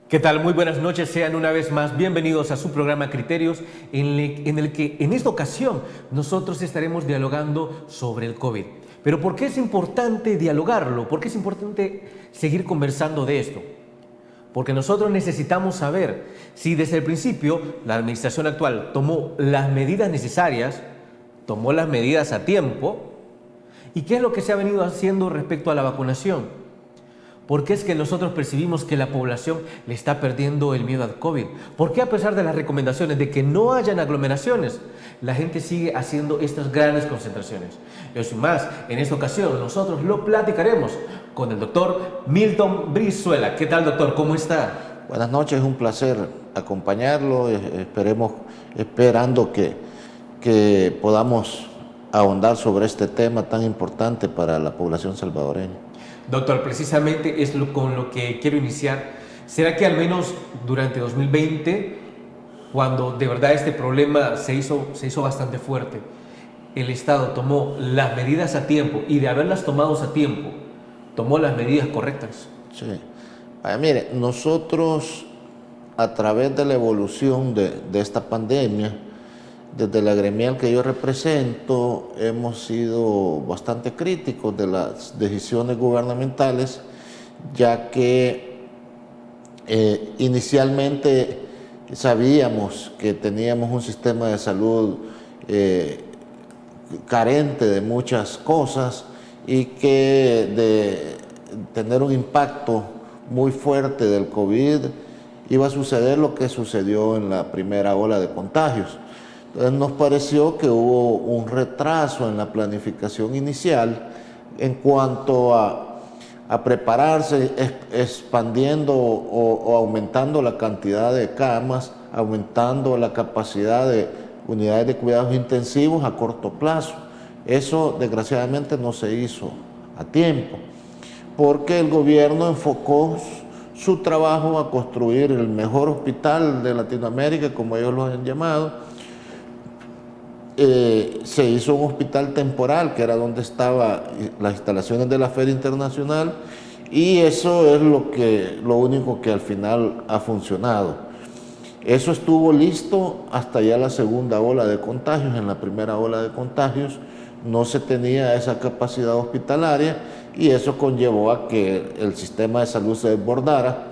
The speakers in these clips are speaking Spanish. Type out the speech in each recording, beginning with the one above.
¿Qué tal? Muy buenas noches, sean una vez más bienvenidos a su programa Criterios, en el que en esta ocasión nosotros estaremos dialogando sobre el COVID. Pero ¿por qué es importante dialogarlo? ¿Por qué es importante seguir conversando de esto? Porque nosotros necesitamos saber si desde el principio la administración actual tomó las medidas necesarias, tomó las medidas a tiempo, y qué es lo que se ha venido haciendo respecto a la vacunación. ¿Por qué es que nosotros percibimos que la población le está perdiendo el miedo al COVID? ¿Por qué a pesar de las recomendaciones de que no hayan aglomeraciones, la gente sigue haciendo estas grandes concentraciones? Eso y más, en esta ocasión nosotros lo platicaremos con el doctor Milton Brizuela. ¿Qué tal, doctor? ¿Cómo está? Buenas noches, es un placer acompañarlo, esperando que podamos ahondar sobre este tema tan importante para la población salvadoreña. Doctor, precisamente es con lo que quiero iniciar. ¿Será que al menos durante 2020, cuando de verdad este problema se hizo bastante fuerte, el Estado tomó las medidas a tiempo y de haberlas tomado a tiempo, tomó las medidas correctas? Sí. Mire, nosotros a través de la evolución de esta pandemia, desde la gremial que yo represento, hemos sido bastante críticos de las decisiones gubernamentales, ya que inicialmente sabíamos que teníamos un sistema de salud carente de muchas cosas y que de tener un impacto muy fuerte del COVID iba a suceder lo que sucedió en la primera ola de contagios. Entonces nos pareció que hubo un retraso en la planificación inicial en cuanto a prepararse, expandiendo o aumentando la cantidad de camas, aumentando la capacidad de unidades de cuidados intensivos a corto plazo. Eso desgraciadamente no se hizo a tiempo, porque el gobierno enfocó su trabajo a construir el mejor hospital de Latinoamérica, como ellos lo han llamado. Se hizo un hospital temporal, que era donde estaban las instalaciones de la Feria Internacional, y eso es lo único que al final ha funcionado. Eso estuvo listo hasta ya la segunda ola de contagios. En la primera ola de contagios no se tenía esa capacidad hospitalaria y eso conllevó a que el sistema de salud se desbordara.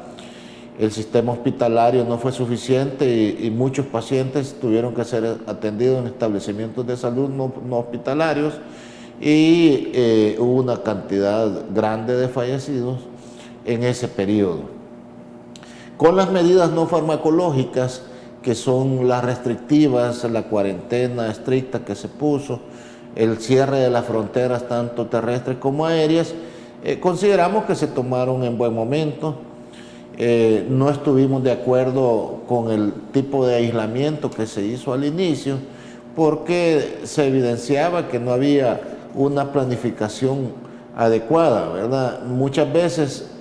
El sistema hospitalario no fue suficiente y muchos pacientes tuvieron que ser atendidos en establecimientos de salud no hospitalarios y hubo una cantidad grande de fallecidos en ese periodo. Con las medidas no farmacológicas, que son las restrictivas, la cuarentena estricta que se puso, el cierre de las fronteras tanto terrestres como aéreas, consideramos que se tomaron en buen momento. No estuvimos de acuerdo con el tipo de aislamiento que se hizo al inicio, porque se evidenciaba que no había una planificación adecuada, ¿verdad? Muchas veces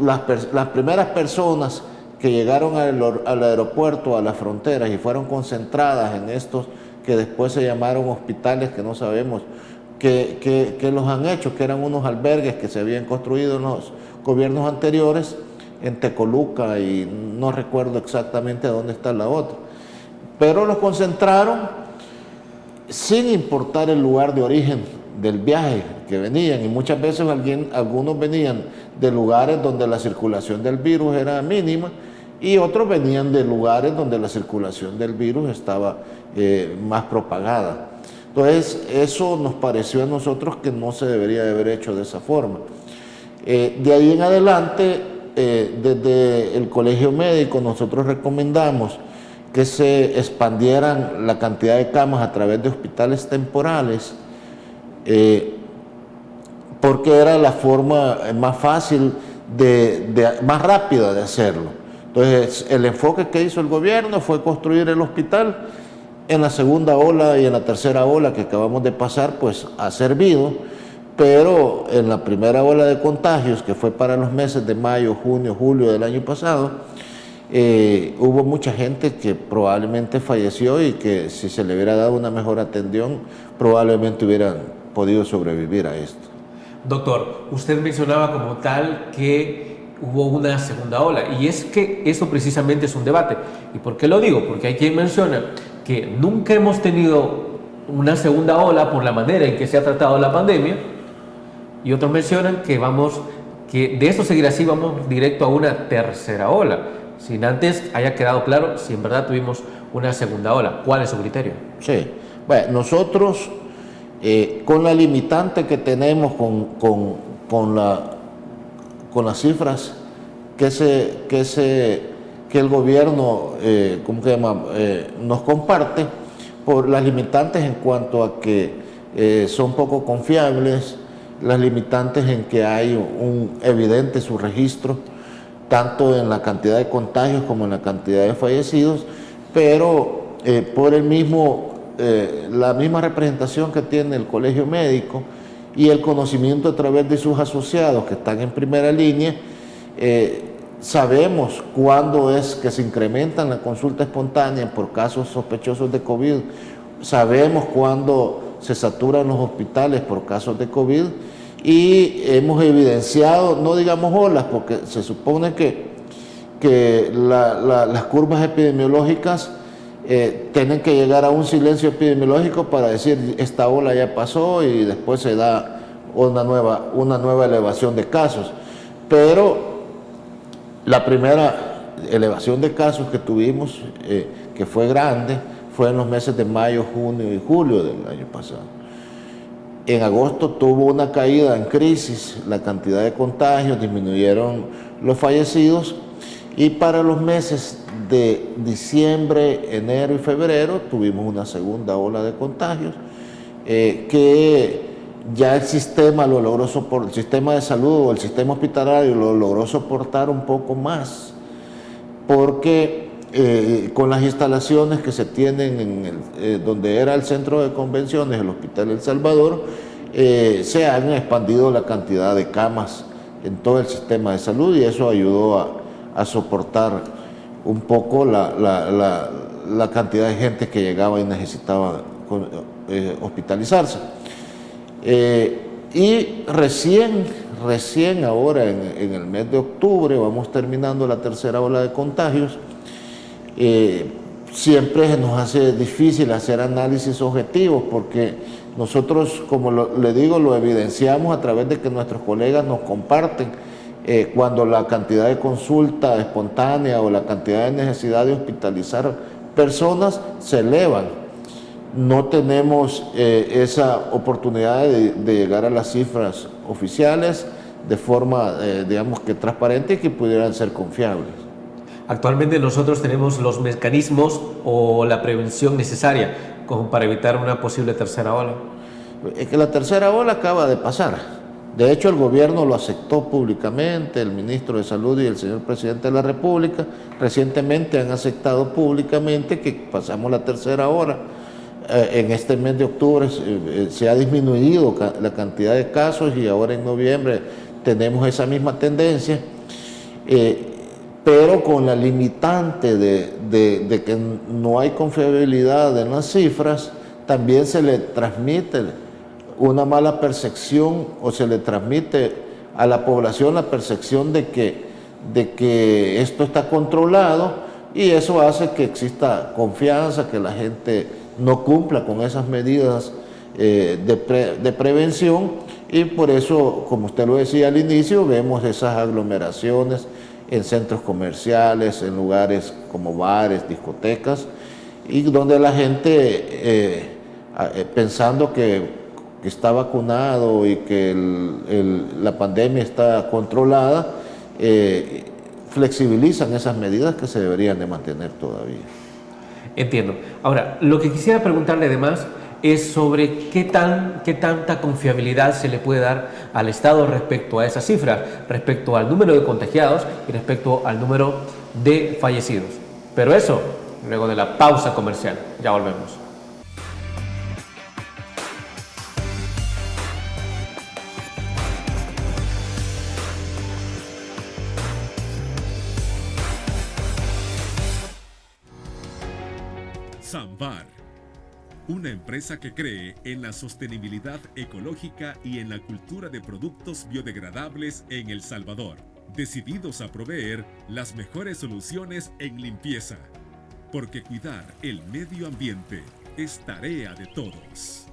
las primeras personas que llegaron al aeropuerto, a las fronteras y fueron concentradas en estos que después se llamaron hospitales, que no sabemos qué los han hecho, que eran unos albergues que se habían construido en los gobiernos anteriores, en Tecoluca y no recuerdo exactamente dónde está la otra, pero los concentraron sin importar el lugar de origen del viaje que venían, y muchas veces algunos venían de lugares donde la circulación del virus era mínima y otros venían de lugares donde la circulación del virus estaba más propagada. Entonces eso nos pareció a nosotros que no se debería de haber hecho de esa forma. De ahí en adelante, desde el Colegio Médico nosotros recomendamos que se expandieran la cantidad de camas a través de hospitales temporales, porque era la forma más fácil, más rápida de hacerlo. Entonces, el enfoque que hizo el gobierno fue construir el hospital. En la segunda ola y en la tercera ola que acabamos de pasar, pues ha servido, pero en la primera ola de contagios, que fue para los meses de mayo, junio, julio del año pasado, hubo mucha gente que probablemente falleció y que si se le hubiera dado una mejor atención, probablemente hubieran podido sobrevivir a esto. Doctor, usted mencionaba como tal que hubo una segunda ola, y es que eso precisamente es un debate. ¿Y por qué lo digo? Porque hay quien menciona que nunca hemos tenido una segunda ola por la manera en que se ha tratado la pandemia, y otros mencionan que de esto seguir así vamos directo a una tercera ola, sin antes haya quedado claro si en verdad tuvimos una segunda ola. ¿Cuál es su criterio? Sí, bueno, nosotros con la limitante que tenemos con las cifras que el gobierno ¿cómo se llama? Nos comparte, por las limitantes en cuanto a que son poco confiables, las limitantes en que hay un evidente subregistro, tanto en la cantidad de contagios como en la cantidad de fallecidos, pero por la misma representación que tiene el colegio médico y el conocimiento a través de sus asociados que están en primera línea, sabemos cuándo es que se incrementan la consulta espontánea por casos sospechosos de COVID, sabemos cuándo se saturan los hospitales por casos de COVID, y hemos evidenciado, no digamos olas, porque se supone que las curvas epidemiológicas tienen que llegar a un silencio epidemiológico para decir esta ola ya pasó y después se da una nueva elevación de casos. Pero la primera elevación de casos que tuvimos, que fue grande, fue en los meses de mayo, junio y julio del año pasado. En agosto tuvo una caída en crisis, la cantidad de contagios, disminuyeron los fallecidos, y para los meses de diciembre, enero y febrero tuvimos una segunda ola de contagios que ya el sistema lo logró soportar, el sistema de salud o el sistema hospitalario lo logró soportar un poco más, porque con las instalaciones que se tienen donde era el centro de convenciones, el Hospital El Salvador, se han expandido la cantidad de camas en todo el sistema de salud, y eso ayudó a soportar un poco la cantidad de gente que llegaba y necesitaba hospitalizarse. Y recién ahora en el mes de octubre vamos terminando la tercera ola de contagios. Siempre nos hace difícil hacer análisis objetivos, porque nosotros, como le digo, lo evidenciamos a través de que nuestros colegas nos comparten cuando la cantidad de consulta espontánea o la cantidad de necesidad de hospitalizar personas se elevan. No tenemos esa oportunidad de llegar a las cifras oficiales de forma, digamos que transparente y que pudieran ser confiables. Actualmente nosotros tenemos los mecanismos o la prevención necesaria como para evitar una posible tercera ola. Es que la tercera ola acaba de pasar. De hecho, el gobierno lo aceptó públicamente, el ministro de Salud y el señor presidente de la República recientemente han aceptado públicamente que pasamos la tercera ola. En este mes de octubre se ha disminuido la cantidad de casos, y ahora en noviembre tenemos esa misma tendencia, pero con la limitante de que no hay confiabilidad en las cifras, también se le transmite una mala percepción, o se le transmite a la población la percepción de que esto está controlado, y eso hace que exista confianza, que la gente no cumpla con esas medidas de prevención, y por eso, como usted lo decía al inicio, vemos esas aglomeraciones en centros comerciales, en lugares como bares, discotecas, y donde la gente pensando que está vacunado y que la pandemia está controlada, flexibilizan esas medidas que se deberían de mantener todavía. Entiendo. Ahora, lo que quisiera preguntarle además es sobre qué tanta confiabilidad se le puede dar al Estado respecto a esas cifras, respecto al número de contagiados y respecto al número de fallecidos. Pero eso, luego de la pausa comercial. Ya volvemos. Samvar, una empresa que cree en la sostenibilidad ecológica y en la cultura de productos biodegradables en El Salvador, decididos a proveer las mejores soluciones en limpieza, porque cuidar el medio ambiente es tarea de todos.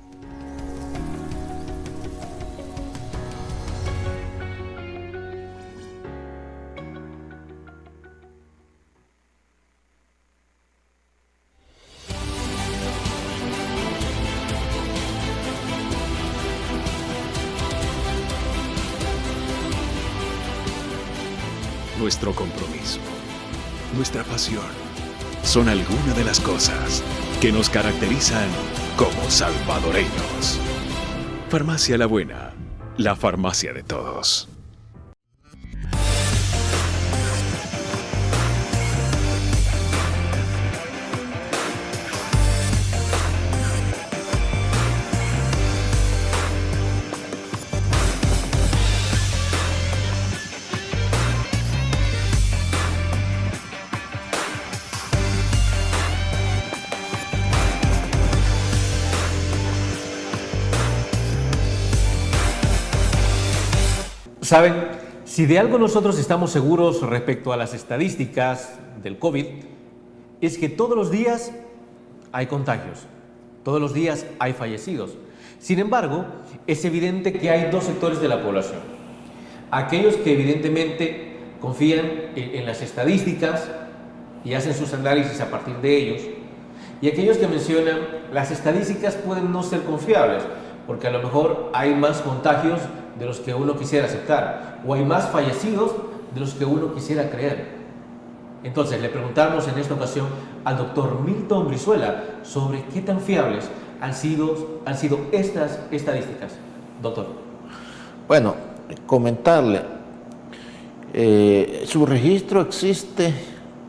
Nuestro compromiso, nuestra pasión, son algunas de las cosas que nos caracterizan como salvadoreños. Farmacia La Buena, la farmacia de todos. Saben, si de algo nosotros estamos seguros respecto a las estadísticas del COVID, es que todos los días hay contagios, todos los días hay fallecidos. Sin embargo, es evidente que hay dos sectores de la población. Aquellos que evidentemente confían en las estadísticas y hacen sus análisis a partir de ellos, y aquellos que mencionan las estadísticas pueden no ser confiables, porque a lo mejor hay más contagios de los que uno quisiera aceptar, o hay más fallecidos de los que uno quisiera creer. Entonces le preguntamos en esta ocasión al doctor Milton Brizuela sobre qué tan fiables han sido estas estadísticas. Doctor. Bueno, comentarle, su registro existe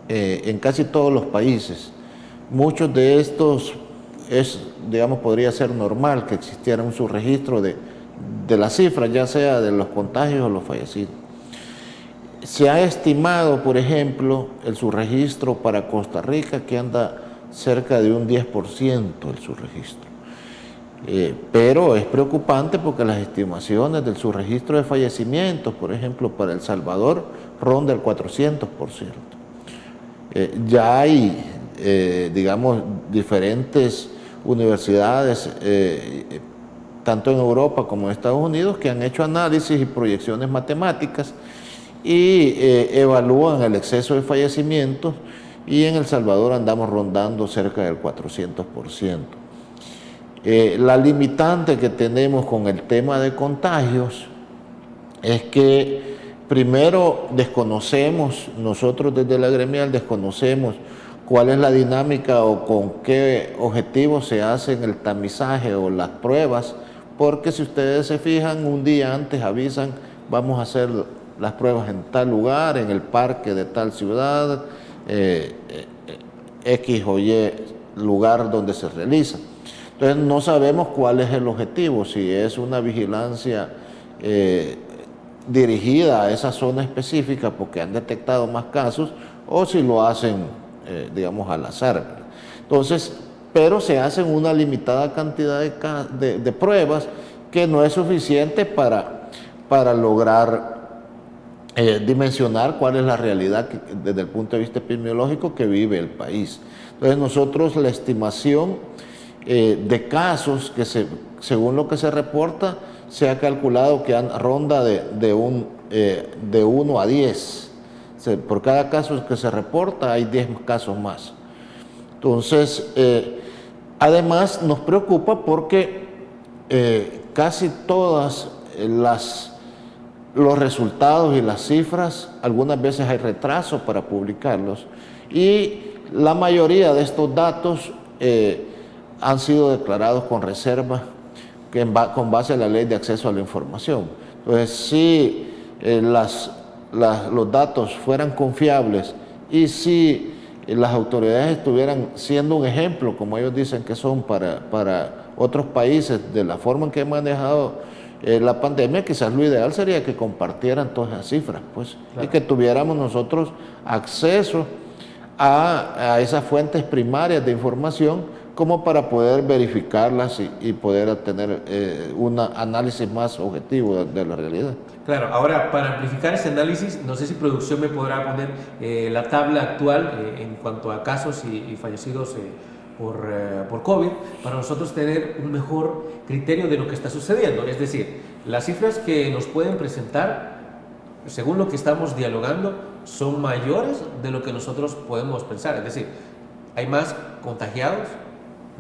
en casi todos los países. Muchos de estos podría ser normal que existiera un subregistro de las cifras, ya sea de los contagios o los fallecidos. Se ha estimado, por ejemplo, el subregistro para Costa Rica, que anda cerca de un 10% el subregistro. Pero es preocupante porque las estimaciones del subregistro de fallecimientos, por ejemplo, para El Salvador, ronda el 400%. Ya hay, diferentes universidades, tanto en Europa como en Estados Unidos, que han hecho análisis y proyecciones matemáticas y evalúan el exceso de fallecimientos, y en El Salvador andamos rondando cerca del 400%. La limitante que tenemos con el tema de contagios es que primero nosotros desde la gremial desconocemos cuál es la dinámica o con qué objetivo se hacen el tamizaje o las pruebas, porque si ustedes se fijan, un día antes avisan, vamos a hacer las pruebas en tal lugar, en el parque de tal ciudad, X o Y lugar donde se realiza. Entonces no sabemos cuál es el objetivo, si es una vigilancia dirigida a esa zona específica porque han detectado más casos, o si lo hacen, al azar. Entonces, pero se hacen una limitada cantidad de pruebas que no es suficiente para lograr dimensionar cuál es la realidad desde el punto de vista epidemiológico que vive el país. Entonces nosotros la estimación de casos que según lo que se reporta, se ha calculado que ronda de 1 a 10. Por cada caso que se reporta hay 10 casos más. Entonces, además nos preocupa porque casi todas los resultados y las cifras, algunas veces hay retraso para publicarlos, y la mayoría de estos datos han sido declarados con reserva con base a la Ley de Acceso a la Información. Entonces, si los datos fueran confiables y si las autoridades estuvieran siendo un ejemplo, como ellos dicen que son para otros países, de la forma en que han manejado la pandemia, quizás lo ideal sería que compartieran todas esas cifras, pues, claro, y que tuviéramos nosotros acceso a esas fuentes primarias de información como para poder verificarlas y poder tener un análisis más objetivo de la realidad. Claro, ahora para amplificar ese análisis, no sé si producción me podrá poner la tabla actual en cuanto a casos y fallecidos por COVID, para nosotros tener un mejor criterio de lo que está sucediendo. Es decir, las cifras que nos pueden presentar, según lo que estamos dialogando, son mayores de lo que nosotros podemos pensar. Es decir, hay más contagiados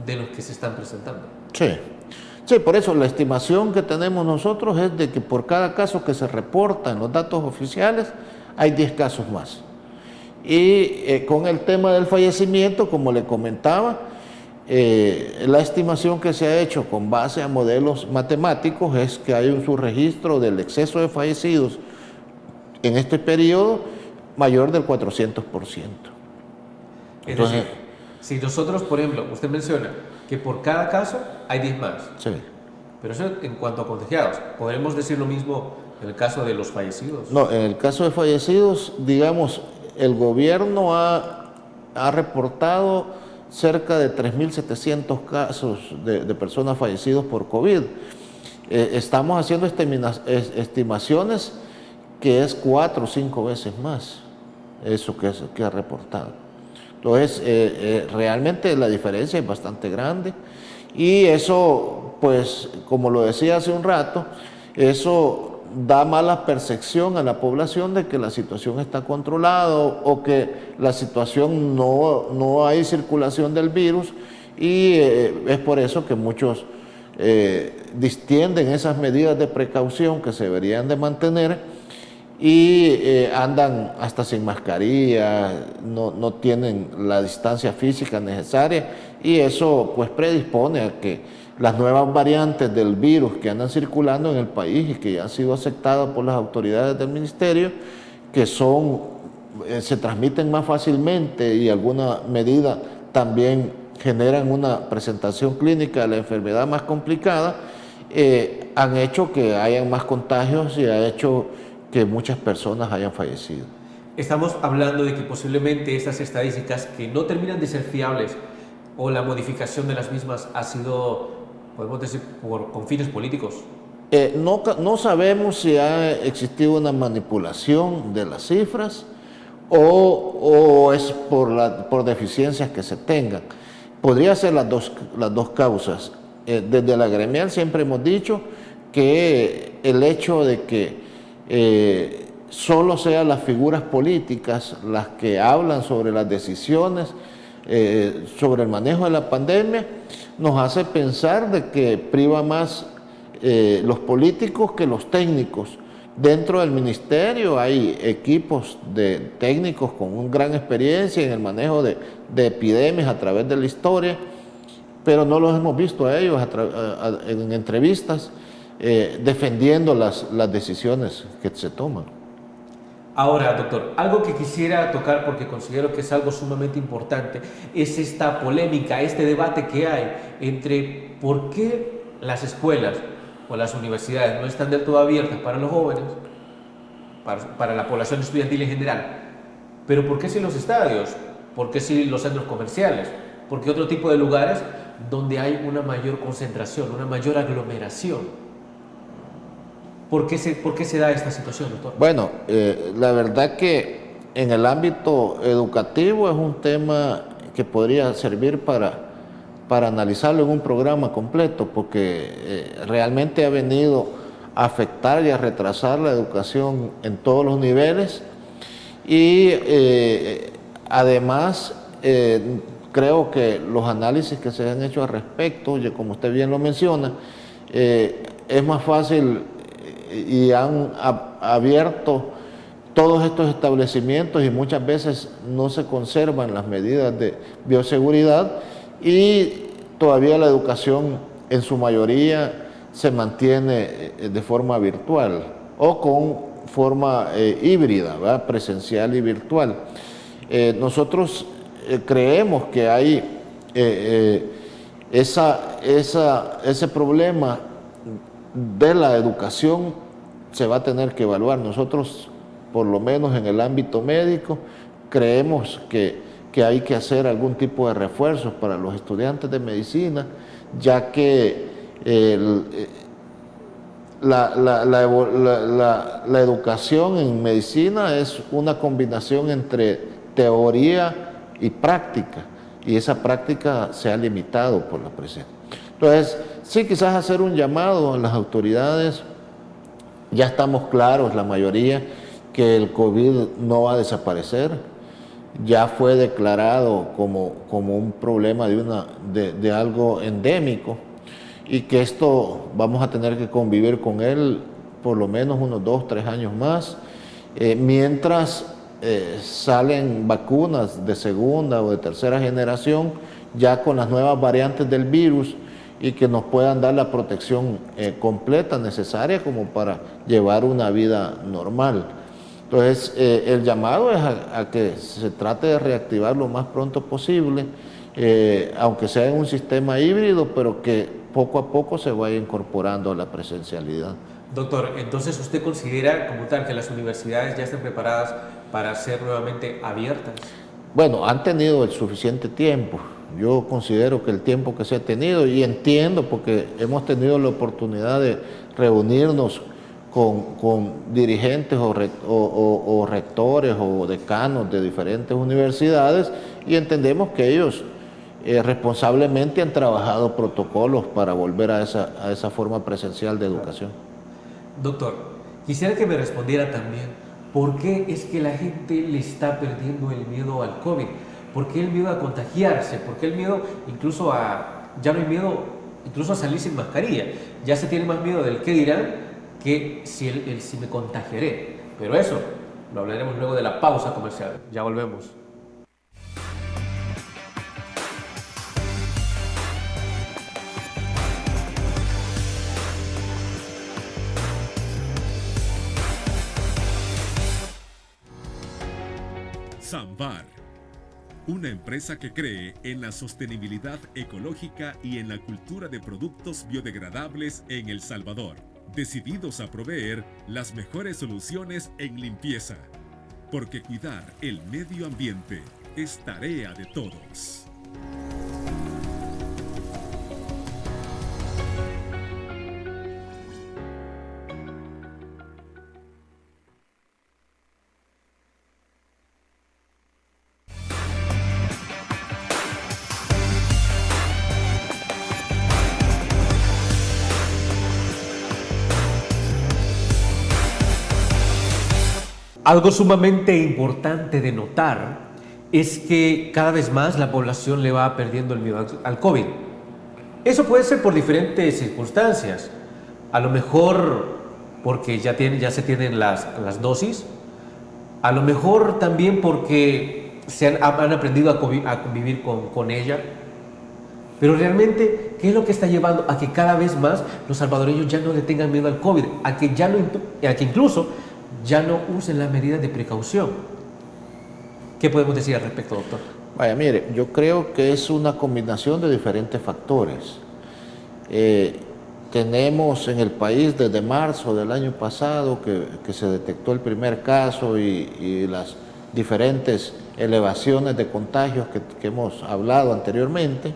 de los que se están presentando. Sí, por eso la estimación que tenemos nosotros es de que por cada caso que se reporta en los datos oficiales, hay 10 casos más. Y con el tema del fallecimiento, como le comentaba, la estimación que se ha hecho con base a modelos matemáticos es que hay un subregistro del exceso de fallecidos en este periodo mayor del 400%. Entonces, si nosotros, por ejemplo, usted menciona que por cada caso hay 10 más. Sí. Pero eso en cuanto a contagiados. ¿Podremos decir lo mismo en el caso de los fallecidos? No, en el caso de fallecidos, digamos, el gobierno ha reportado cerca de 3.700 casos de personas fallecidas por COVID. Estamos haciendo estimaciones que es 4 o 5 veces más eso que ha reportado. Entonces, realmente la diferencia es bastante grande y eso, pues, como lo decía hace un rato, eso da mala percepción a la población de que la situación está controlada o que la situación no hay circulación del virus, y es por eso que muchos distienden esas medidas de precaución que se deberían de mantener y andan hasta sin mascarilla, no tienen la distancia física necesaria, y eso pues predispone a que las nuevas variantes del virus que andan circulando en el país y que ya han sido aceptadas por las autoridades del ministerio, que se transmiten más fácilmente y alguna medida también generan una presentación clínica de la enfermedad más complicada, han hecho que hayan más contagios y ha hecho que muchas personas hayan fallecido. Estamos hablando de que posiblemente estas estadísticas, que no terminan de ser fiables, o la modificación de las mismas ha sido, podemos decir, con fines políticos. No sabemos si ha existido una manipulación de las cifras o es por deficiencias que se tengan. Podría ser las dos causas. Desde la gremial siempre hemos dicho que el hecho de que solo sean las figuras políticas las que hablan sobre las decisiones, sobre el manejo de la pandemia, nos hace pensar de que priva más los políticos que los técnicos. Dentro del ministerio hay equipos de técnicos con una gran experiencia en el manejo de epidemias a través de la historia, pero no los hemos visto a ellos en entrevistas defendiendo las decisiones que se toman. Ahora, doctor, algo que quisiera tocar porque considero que es algo sumamente importante es esta polémica, este debate que hay entre por qué las escuelas o las universidades no están del todo abiertas para los jóvenes, para la población estudiantil en general, pero por qué sí los estadios, por qué sí los centros comerciales, por qué otro tipo de lugares donde hay una mayor concentración, una mayor aglomeración. ¿Por qué se da esta situación, doctor? Bueno, la verdad que en el ámbito educativo es un tema que podría servir para analizarlo en un programa completo, porque realmente ha venido a afectar y a retrasar la educación en todos los niveles, y además creo que los análisis que se han hecho al respecto, como usted bien lo menciona, es más fácil y han abierto todos estos establecimientos y muchas veces no se conservan las medidas de bioseguridad y todavía la educación en su mayoría se mantiene de forma virtual o con forma híbrida, ¿verdad? Presencial y virtual. Nosotros creemos que hay ese problema de la educación se va a tener que evaluar. Nosotros, por lo menos en el ámbito médico, creemos que hay que hacer algún tipo de refuerzos para los estudiantes de medicina, ya que la educación en medicina es una combinación entre teoría y práctica, y esa práctica se ha limitado por la presencia. Entonces, sí, quizás hacer un llamado a las autoridades. Ya estamos claros, la mayoría, que el COVID no va a desaparecer. Ya fue declarado como un problema de algo endémico, y que esto vamos a tener que convivir con él por lo menos unos 2 o 3 años más, mientras salen vacunas de segunda o de tercera generación, ya con las nuevas variantes del virus, y que nos puedan dar la protección completa necesaria como para llevar una vida normal. Entonces, el llamado es a que se trate de reactivar lo más pronto posible, aunque sea en un sistema híbrido, pero que poco a poco se vaya incorporando a la presencialidad. Doctor, entonces usted considera como tal que las universidades ya están preparadas para ser nuevamente abiertas. Bueno, han tenido el suficiente tiempo. Yo considero que el tiempo que se ha tenido, y entiendo porque hemos tenido la oportunidad de reunirnos con dirigentes o rectores o decanos de diferentes universidades, y entendemos que ellos responsablemente han trabajado protocolos para volver a esa forma presencial de educación. Doctor, quisiera que me respondiera también, ¿por qué es que la gente le está perdiendo el miedo al COVID? ¿Por qué el miedo a contagiarse? ¿Por qué el miedo incluso ya no hay miedo incluso a salir sin mascarilla? Ya se tiene más miedo del qué dirán que si me contagiaré. Pero eso lo hablaremos luego de la pausa comercial. Ya volvemos. Samvar, una empresa que cree en la sostenibilidad ecológica y en la cultura de productos biodegradables en El Salvador, decididos a proveer las mejores soluciones en limpieza, porque cuidar el medio ambiente es tarea de todos. Algo sumamente importante de notar es que cada vez más la población le va perdiendo el miedo al COVID. Eso puede ser por diferentes circunstancias. A lo mejor porque ya se tienen las dosis. A lo mejor también porque han aprendido a convivir con ella. Pero realmente, ¿qué es lo que está llevando a que cada vez más los salvadoreños ya no le tengan miedo al COVID? A que incluso ya no usen las medidas de precaución. ¿Qué podemos decir al respecto, doctor? Vaya, mire, yo creo que es una combinación de diferentes factores. Tenemos en el país desde marzo del año pasado que se detectó el primer caso y las diferentes elevaciones de contagios que hemos hablado anteriormente.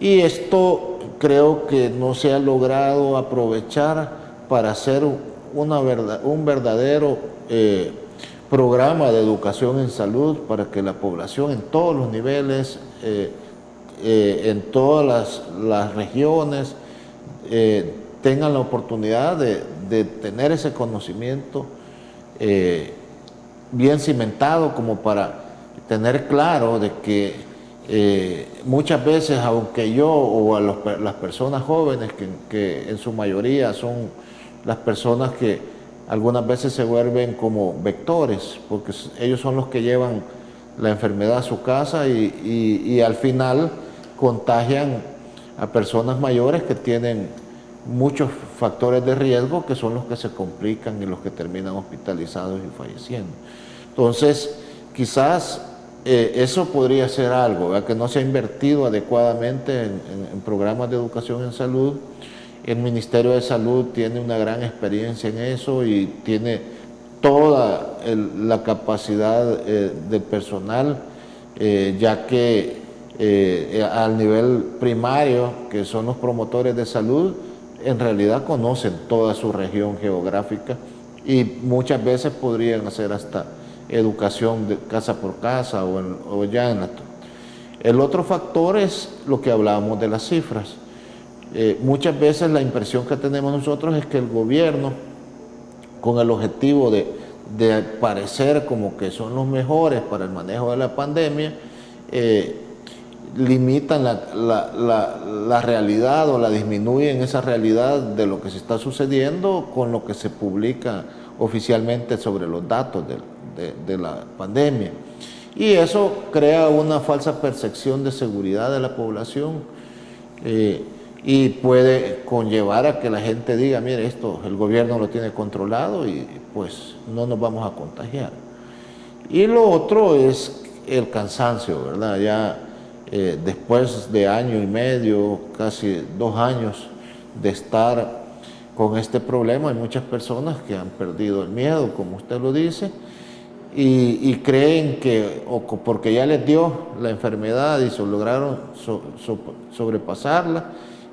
Y esto creo que no se ha logrado aprovechar para hacer un verdadero programa de educación en salud para que la población en todos los niveles, en todas las regiones, tengan la oportunidad de tener ese conocimiento bien cimentado, como para tener claro de que muchas veces, aunque yo o las personas jóvenes, que en su mayoría son las personas que algunas veces se vuelven como vectores, porque ellos son los que llevan la enfermedad a su casa y al final contagian a personas mayores que tienen muchos factores de riesgo, que son los que se complican y los que terminan hospitalizados y falleciendo. Entonces, quizás eso podría ser algo, ¿verdad? Que no se ha invertido adecuadamente en programas de educación en salud. El Ministerio de Salud tiene una gran experiencia en eso y tiene toda la capacidad del personal, ya que al nivel primario, que son los promotores de salud, en realidad conocen toda su región geográfica y muchas veces podrían hacer hasta educación de casa por casa o ya en la... El otro factor es lo que hablábamos de las cifras. Muchas veces la impresión que tenemos nosotros es que el gobierno, con el objetivo de parecer como que son los mejores para el manejo de la pandemia, limitan la realidad o la disminuyen esa realidad de lo que se está sucediendo con lo que se publica oficialmente sobre los datos de la pandemia. Y eso crea una falsa percepción de seguridad de la población y puede conllevar a que la gente diga, mire, esto el gobierno lo tiene controlado y pues no nos vamos a contagiar. Y lo otro es el cansancio, ¿verdad? Ya después de año y medio, casi 2 años de estar con este problema, hay muchas personas que han perdido el miedo, como usted lo dice, y creen que, o porque ya les dio la enfermedad y lograron sobrepasarla,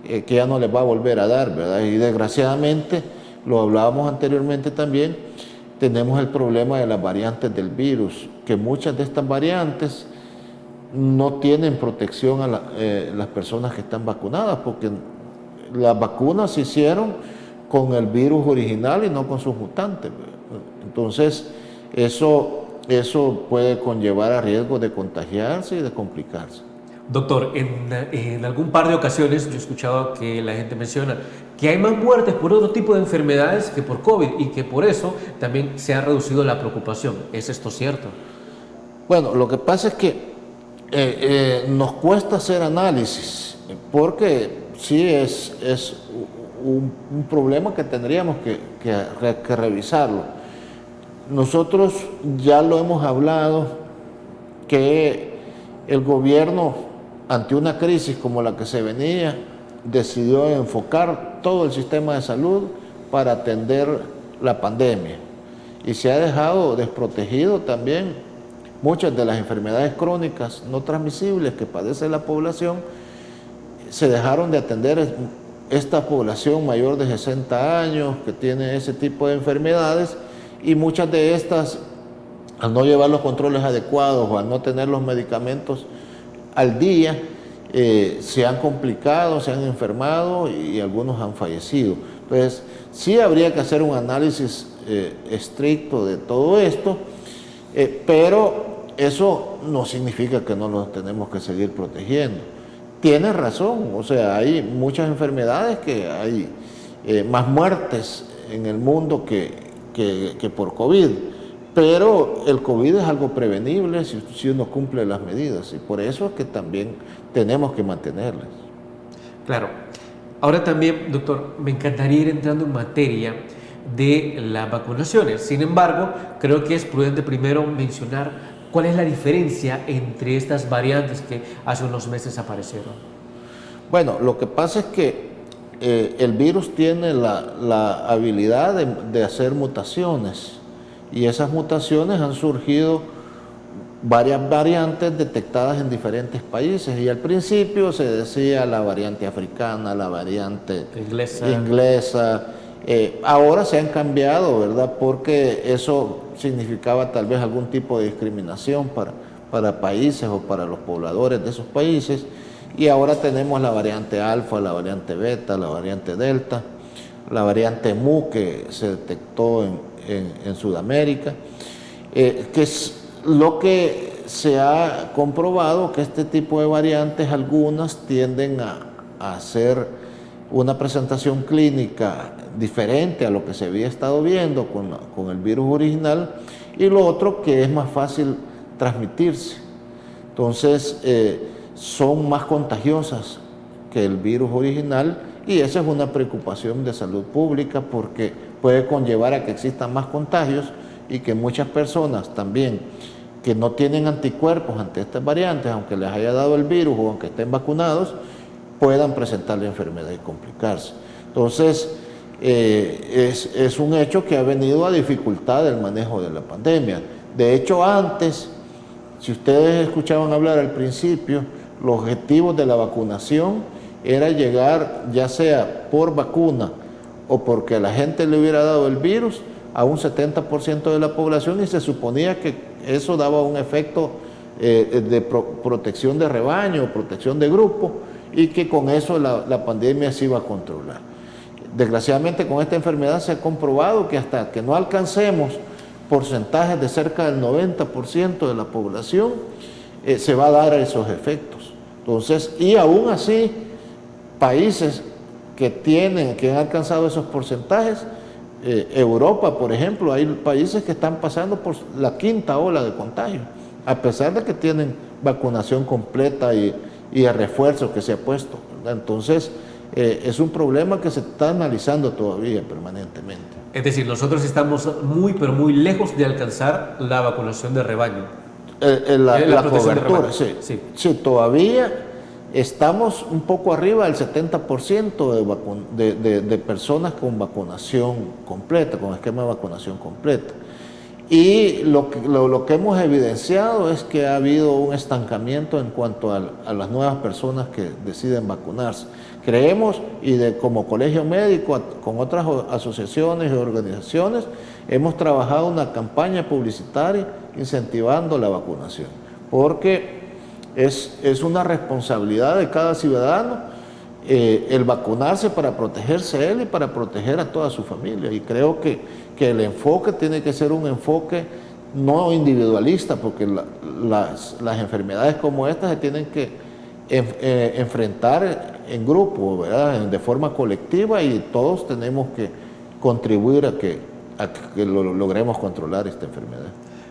que ya no les va a volver a dar, ¿verdad? Y desgraciadamente, lo hablábamos anteriormente también, tenemos el problema de las variantes del virus, que muchas de estas variantes no tienen protección a las personas que están vacunadas, porque las vacunas se hicieron con el virus original y no con sus mutantes. Entonces, eso puede conllevar a riesgo de contagiarse y de complicarse. Doctor, en algún par de ocasiones yo he escuchado que la gente menciona que hay más muertes por otro tipo de enfermedades que por COVID y que por eso también se ha reducido la preocupación. ¿Es esto cierto? Bueno, lo que pasa es que nos cuesta hacer análisis, porque sí es un problema que tendríamos que revisarlo. Nosotros ya lo hemos hablado, que el gobierno, ante una crisis como la que se venía, decidió enfocar todo el sistema de salud para atender la pandemia. Y se ha dejado desprotegido también muchas de las enfermedades crónicas no transmisibles que padece la población. Se dejaron de atender esta población mayor de 60 años que tiene ese tipo de enfermedades, y muchas de estas, al no llevar los controles adecuados o al no tener los medicamentos al día, se han complicado, se han enfermado y algunos han fallecido. Entonces, sí habría que hacer un análisis estricto de todo esto, pero eso no significa que no los tenemos que seguir protegiendo. Tiene razón, o sea, hay muchas enfermedades que hay más muertes en el mundo que por COVID, pero el COVID es algo prevenible si uno cumple las medidas, y por eso es que también tenemos que mantenerlas. Claro. Ahora también, doctor, me encantaría ir entrando en materia de las vacunaciones. Sin embargo, creo que es prudente primero mencionar cuál es la diferencia entre estas variantes que hace unos meses aparecieron. Bueno, lo que pasa es que el virus tiene la habilidad de hacer mutaciones, y esas mutaciones han surgido varias variantes detectadas en diferentes países, y al principio se decía la variante africana, la variante inglesa. Ahora se han cambiado, ¿verdad? Porque eso significaba tal vez algún tipo de discriminación para países o para los pobladores de esos países. Y ahora tenemos la variante alfa, la variante beta, la variante delta, la variante mu que se detectó en Sudamérica, que es lo que se ha comprobado, que este tipo de variantes, algunas tienden a hacer una presentación clínica diferente a lo que se había estado viendo con el virus original, y lo otro que es más fácil transmitirse. Entonces, son más contagiosas que el virus original, y esa es una preocupación de salud pública, porque puede conllevar a que existan más contagios y que muchas personas también que no tienen anticuerpos ante estas variantes, aunque les haya dado el virus o aunque estén vacunados, puedan presentar la enfermedad y complicarse. Entonces, es un hecho que ha venido a dificultar el manejo de la pandemia. De hecho, antes, si ustedes escuchaban hablar al principio, los objetivos de la vacunación era llegar, ya sea por vacuna o porque a la gente le hubiera dado el virus, a un 70% de la población, y se suponía que eso daba un efecto de protección de rebaño, protección de grupo, y que con eso la pandemia se iba a controlar. Desgraciadamente, con esta enfermedad se ha comprobado que hasta que no alcancemos porcentajes de cerca del 90% de la población, se va a dar esos efectos. Entonces, y aún así, países que han alcanzado esos porcentajes, Europa, por ejemplo, hay países que están pasando por la 5ª ola de contagio, a pesar de que tienen vacunación completa y el refuerzo que se ha puesto, ¿verdad? Entonces, es un problema que se está analizando todavía permanentemente. Es decir, nosotros estamos muy, pero muy lejos de alcanzar la vacunación de rebaño. La cobertura, sí. Sí, todavía estamos un poco arriba del 70% de personas con vacunación completa, con esquema de vacunación completa. Y lo que hemos evidenciado es que ha habido un estancamiento en cuanto a las nuevas personas que deciden vacunarse. Creemos, como colegio médico, con otras asociaciones y organizaciones, hemos trabajado una campaña publicitaria incentivando la vacunación, porque es una responsabilidad de cada ciudadano el vacunarse para protegerse él y para proteger a toda su familia. Y creo que el enfoque tiene que ser un enfoque no individualista, porque las enfermedades como estas se tienen que enfrentar en grupo, ¿verdad? De forma colectiva, y todos tenemos que contribuir a que logremos controlar esta enfermedad.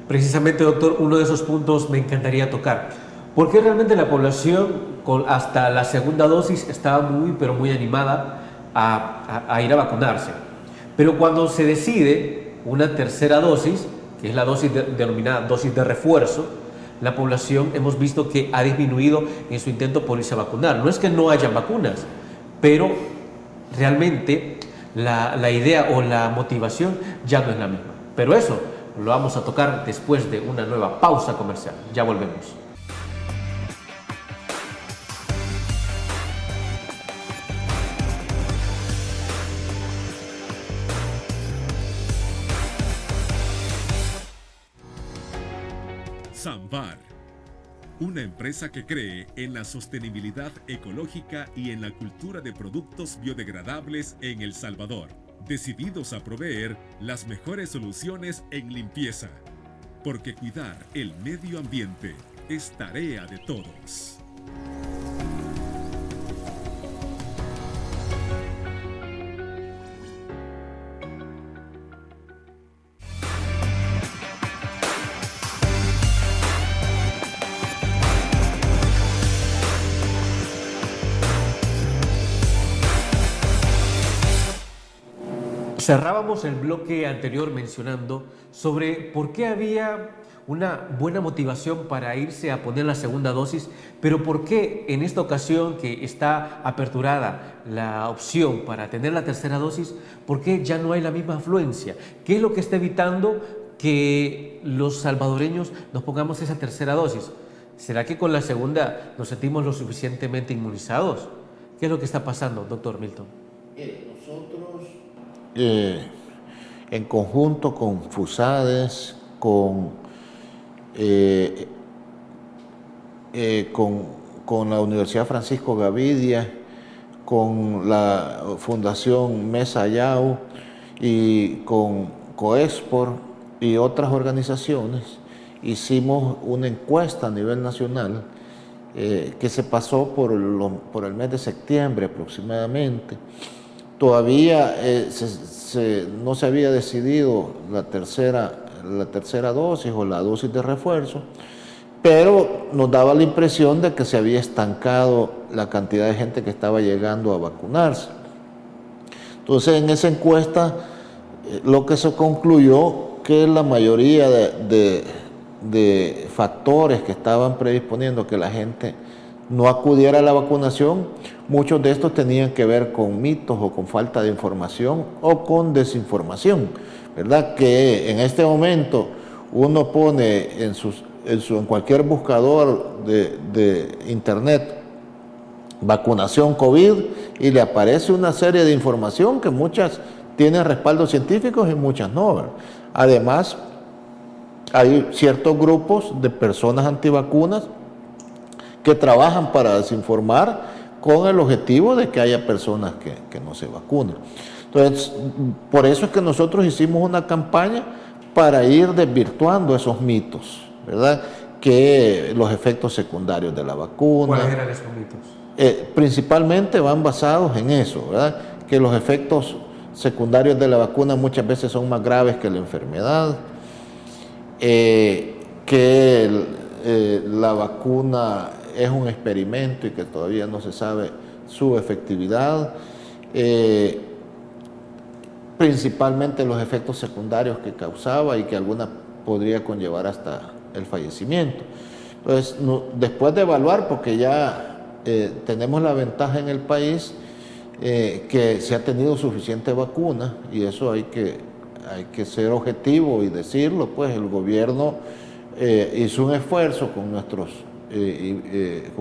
Precisamente, doctor, uno de esos puntos me encantaría tocar. ¿Por qué realmente la población hasta la segunda dosis estaba muy, pero muy animada a ir a vacunarse? Pero cuando se decide una tercera dosis, que es la dosis denominada dosis de refuerzo, la población hemos visto que ha disminuido en su intento por irse a vacunar. No es que no haya vacunas, pero realmente la idea o la motivación ya no es la misma. Pero eso lo vamos a tocar después de una nueva pausa comercial. Ya volvemos. Samvar, una empresa que cree en la sostenibilidad ecológica y en la cultura de productos biodegradables en El Salvador, decididos a proveer las mejores soluciones en limpieza, porque cuidar el medio ambiente es tarea de todos. Cerrábamos el bloque anterior mencionando sobre por qué había una buena motivación para irse a poner la segunda dosis, pero por qué en esta ocasión que está aperturada la opción para tener la tercera dosis, por qué ya no hay la misma afluencia. ¿Qué es lo que está evitando que los salvadoreños nos pongamos esa tercera dosis? ¿Será que con la segunda nos sentimos lo suficientemente inmunizados? ¿Qué es lo que está pasando, doctor Milton? Nosotros, en conjunto con FUSADES, con la Universidad Francisco Gavidia, con la Fundación Mesa Yau y con COESPOR y otras organizaciones, hicimos una encuesta a nivel nacional que se pasó por el mes de septiembre aproximadamente. Todavía no se había decidido la tercera dosis o la dosis de refuerzo, pero nos daba la impresión de que se había estancado la cantidad de gente que estaba llegando a vacunarse. Entonces, en esa encuesta, lo que se concluyó que la mayoría de de factores que estaban predisponiendo que la gente no acudiera a la vacunación, muchos de estos tenían que ver con mitos o con falta de información o con desinformación, ¿verdad? Que en este momento uno pone en cualquier buscador de internet vacunación COVID y le aparece una serie de información que muchas tienen respaldos científicos y muchas no, ¿verdad? Además, hay ciertos grupos de personas antivacunas que trabajan para desinformar con el objetivo de que haya personas que no se vacunan. Entonces, por eso es que nosotros hicimos una campaña para ir desvirtuando esos mitos, ¿verdad? Que los efectos secundarios de la vacuna. ¿Cuáles eran esos mitos? Principalmente van basados en eso, ¿verdad? Que los efectos secundarios de la vacuna muchas veces son más graves que la enfermedad, que la vacuna es un experimento y que todavía no se sabe su efectividad, principalmente los efectos secundarios que causaba y que alguna podría conllevar hasta el fallecimiento. Entonces, después de evaluar, porque ya tenemos la ventaja en el país que se ha tenido suficiente vacuna, y eso hay que ser objetivo y decirlo, pues el gobierno hizo un esfuerzo con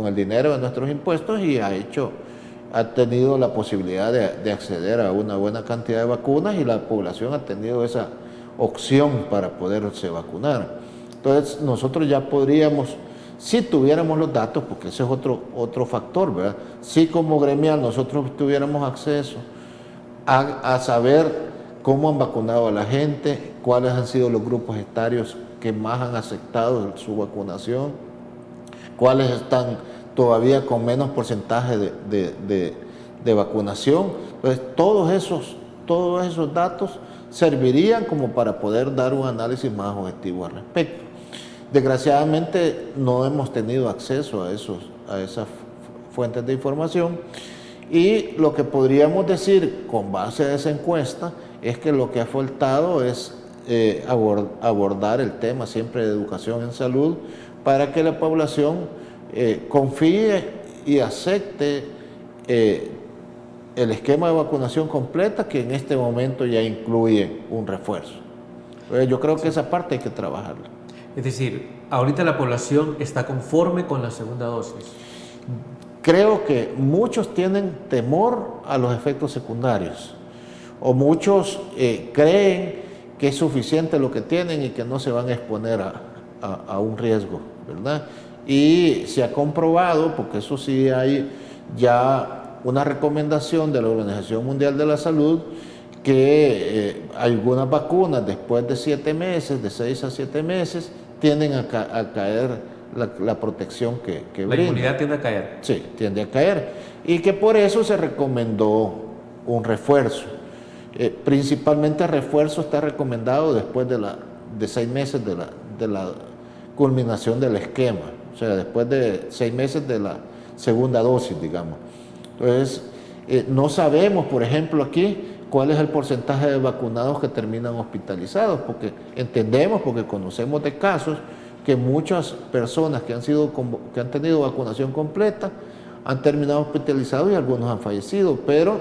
el dinero de nuestros impuestos y ha tenido la posibilidad de acceder a una buena cantidad de vacunas, y la población ha tenido esa opción para poderse vacunar. Entonces nosotros ya podríamos, si tuviéramos los datos, porque ese es otro factor, ¿verdad? Si como gremial nosotros tuviéramos acceso a saber cómo han vacunado a la gente, cuáles han sido los grupos etarios que más han aceptado su vacunación, cuáles están todavía con menos porcentaje de vacunación. Entonces, todos esos datos servirían como para poder dar un análisis más objetivo al respecto. Desgraciadamente no hemos tenido acceso a esas fuentes de información, y lo que podríamos decir con base a esa encuesta es que lo que ha faltado es abordar el tema siempre de educación en salud para que la población confíe y acepte el esquema de vacunación completa, que en este momento ya incluye un refuerzo. Yo creo que esa parte hay que trabajarla. Es decir, ahorita la población está conforme con la segunda dosis. Creo que muchos tienen temor a los efectos secundarios, o muchos creen que es suficiente lo que tienen y que no se van a exponer a un riesgo, ¿verdad? Y se ha comprobado, porque eso sí hay ya una recomendación de la Organización Mundial de la Salud, que algunas vacunas después de 7 meses, de 6 a 7 meses, tienden a caer la protección que brinda. La inmunidad tiende a caer. Sí, tiende a caer. Y que por eso se recomendó un refuerzo. Principalmente el refuerzo está recomendado después de 6 meses de la culminación del esquema. O sea, después de 6 meses de la segunda dosis, digamos. Entonces, no sabemos, por ejemplo, aquí, cuál es el porcentaje de vacunados que terminan hospitalizados, porque entendemos, porque conocemos de casos que muchas personas que han tenido vacunación completa han terminado hospitalizados y algunos han fallecido, pero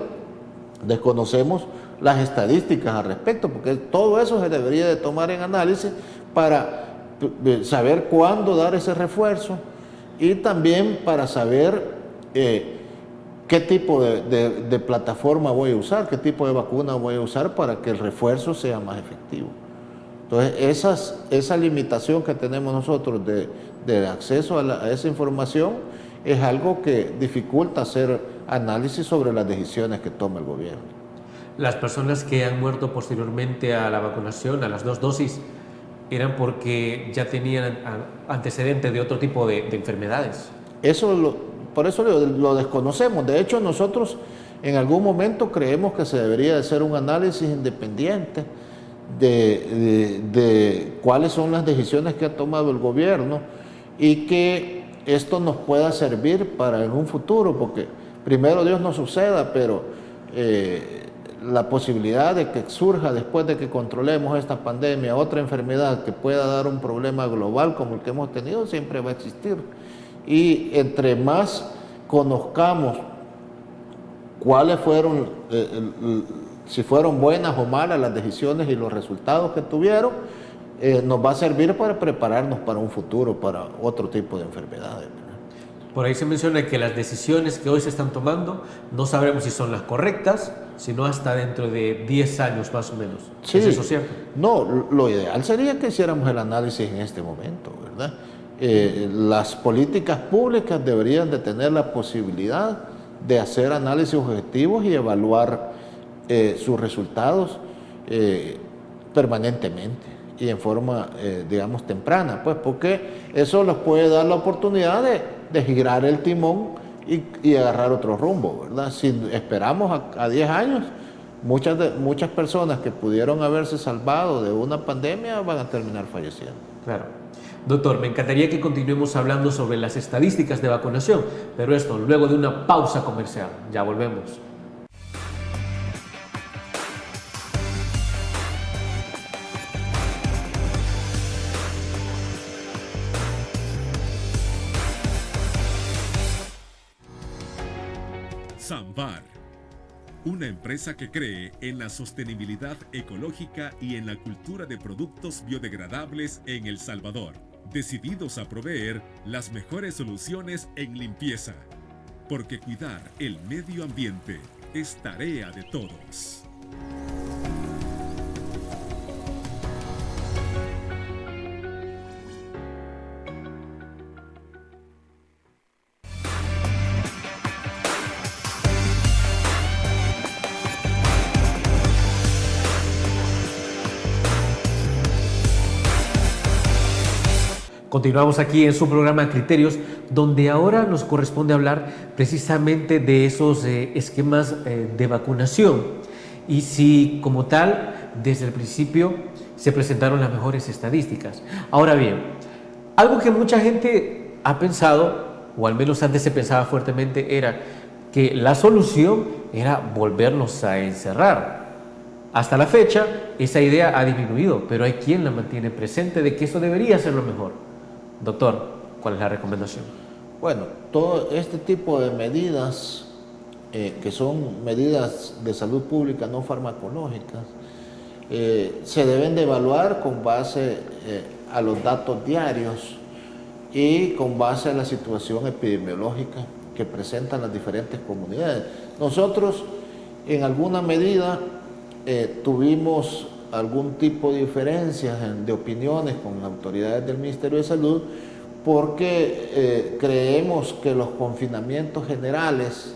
desconocemos las estadísticas al respecto, porque todo eso se debería de tomar en análisis para saber cuándo dar ese refuerzo, y también para saber qué tipo de plataforma voy a usar, qué tipo de vacuna voy a usar para que el refuerzo sea más efectivo. Entonces, esa limitación que tenemos nosotros de acceso a esa información es algo que dificulta hacer análisis sobre las decisiones que toma el gobierno. Las personas que han muerto posteriormente a la vacunación, a las 2 dosis, eran porque ya tenían antecedentes de otro tipo de enfermedades. Por eso lo desconocemos. De hecho, nosotros en algún momento creemos que se debería de hacer un análisis independiente de cuáles son las decisiones que ha tomado el gobierno, y que esto nos pueda servir para en un futuro, porque primero Dios no suceda, pero la posibilidad de que surja después de que controlemos esta pandemia otra enfermedad que pueda dar un problema global como el que hemos tenido, siempre va a existir. Y entre más conozcamos cuáles fueron, si fueron buenas o malas las decisiones y los resultados que tuvieron, nos va a servir para prepararnos para un futuro, para otro tipo de enfermedades. Por ahí se menciona que las decisiones que hoy se están tomando no sabremos si son las correctas, sino hasta dentro de 10 años más o menos. Sí. ¿Es eso cierto? No, lo ideal sería que hiciéramos el análisis en este momento, ¿verdad? Las políticas públicas deberían de tener la posibilidad de hacer análisis objetivos y evaluar sus resultados permanentemente y en forma, digamos, temprana, pues, porque eso nos puede dar la oportunidad de girar el timón y agarrar otro rumbo, ¿verdad? Si esperamos a 10 años, muchas personas que pudieron haberse salvado de una pandemia van a terminar falleciendo. Claro. Doctor, me encantaría que continuemos hablando sobre las estadísticas de vacunación, pero esto luego de una pausa comercial. Ya volvemos. Samvar, una empresa que cree en la sostenibilidad ecológica y en la cultura de productos biodegradables en El Salvador, decididos a proveer las mejores soluciones en limpieza, porque cuidar el medio ambiente es tarea de todos. Continuamos aquí en su programa Criterios, donde ahora nos corresponde hablar precisamente de esos esquemas de vacunación y si como tal desde el principio se presentaron las mejores estadísticas. Ahora bien, algo que mucha gente ha pensado, o al menos antes se pensaba fuertemente, era que la solución era volvernos a encerrar. Hasta la fecha esa idea ha disminuido, pero hay quien la mantiene presente de que eso debería ser lo mejor. Doctor, ¿cuál es la recomendación? Bueno, todo este tipo de medidas, que son medidas de salud pública no farmacológicas, se deben de evaluar con base a los datos diarios y con base a la situación epidemiológica que presentan las diferentes comunidades. Nosotros, en alguna medida, tuvimos algún tipo de diferencias de opiniones con autoridades del Ministerio de Salud porque creemos que los confinamientos generales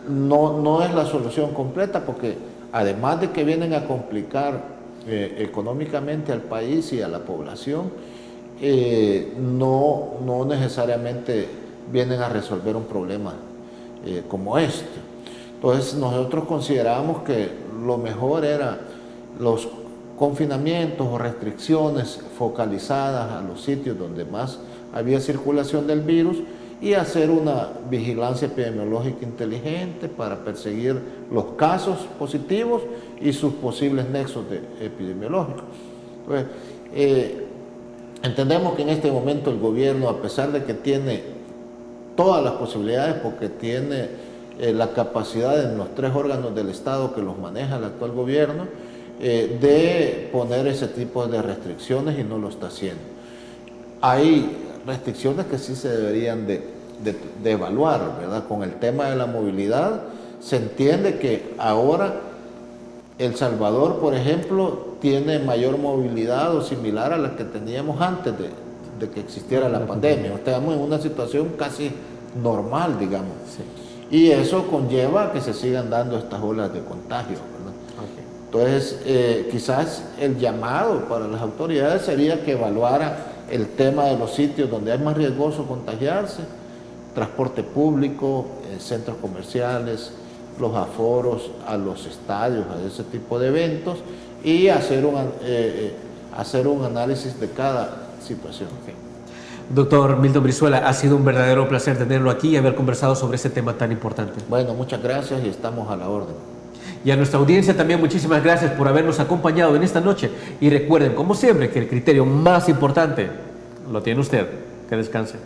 no es la solución completa, porque además de que vienen a complicar económicamente al país y a la población, no necesariamente vienen a resolver un problema como este. Entonces nosotros consideramos que lo mejor era los confinamientos o restricciones focalizadas a los sitios donde más había circulación del virus y hacer una vigilancia epidemiológica inteligente para perseguir los casos positivos y sus posibles nexos epidemiológicos. Entonces, entendemos que en este momento el gobierno, a pesar de que tiene todas las posibilidades, porque tiene la capacidad en los 3 órganos del Estado que los maneja el actual gobierno, de poner ese tipo de restricciones y no lo está haciendo. Hay restricciones que sí se deberían de evaluar, ¿verdad? Con el tema de la movilidad, se entiende que ahora El Salvador, por ejemplo, tiene mayor movilidad o similar a la que teníamos antes de que existiera la pandemia. Estamos en una situación casi normal, digamos. Sí. Y eso conlleva que se sigan dando estas olas de contagio, ¿verdad? Okay. Entonces, quizás el llamado para las autoridades sería que evaluara el tema de los sitios donde es más riesgoso contagiarse, transporte público, centros comerciales, los aforos a los estadios, a ese tipo de eventos, y hacer un análisis de cada situación. Okay. Doctor Milton Brizuela, ha sido un verdadero placer tenerlo aquí y haber conversado sobre ese tema tan importante. Bueno, muchas gracias y estamos a la orden. Y a nuestra audiencia también muchísimas gracias por habernos acompañado en esta noche. Y recuerden, como siempre, que el criterio más importante lo tiene usted. Que descanse.